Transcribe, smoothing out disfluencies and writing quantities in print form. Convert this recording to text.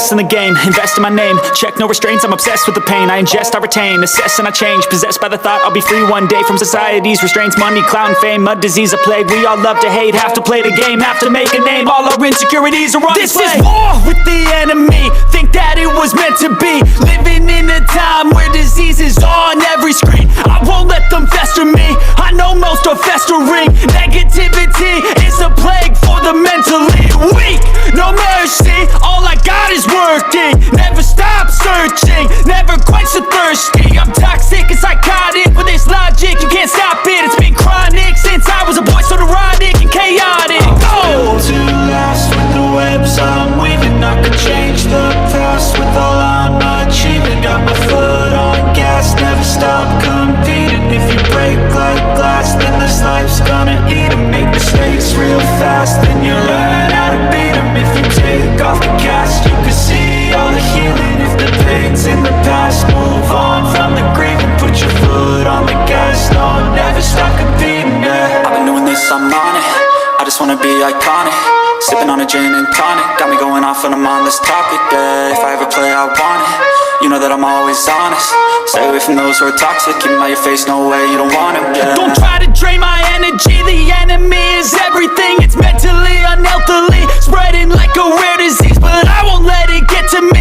best in the game, invest in my name. Check no restraints, I'm obsessed with the pain. I ingest, I retain, assess and I change. Possessed by the thought I'll be free one day from society's restraints. Money, clout and fame, a disease, a plague. We all love to hate, have to play the game, have to make a name. All our insecurities are on display. This is war with the enemy, think that it was meant to be. Living in a time where disease is on every screen. I won't let them fester me, I know most are festering. Negativity is a plague for the mentally weak. No mercy, all I got is working. Never stop searching, never quench the thirsty. I'm toxic and psychotic, with this logic you can't stop it. It's been chronic since I was a boy, so neurotic and chaotic. I'm built to last with the webs I'm weaving. I could change the past with all I'm achieving. Got my foot on gas, never stop competing. If you break like glass, then this life's gonna eat 'em. Make mistakes real fast, then you learn how to beat 'em. If you take off the cast, you can see all the healing. If the pain's in the past, move on from the grave and put your foot on the gas. No, never stop competing, yeah. I've been doing this, I'm on it. I just wanna be iconic. Sipping on a gin and tonic, got me going off when I'm on this topic, yeah. If I ever play, I want it. You know that I'm always honest. Stay away from those who are toxic. Keep 'em out your face, no way, you don't want 'em, yeah. Don't try to drain my energy, the enemy is everything. It's mentally, unhealthily, spreading like a rare disease. But I won't let it get to me.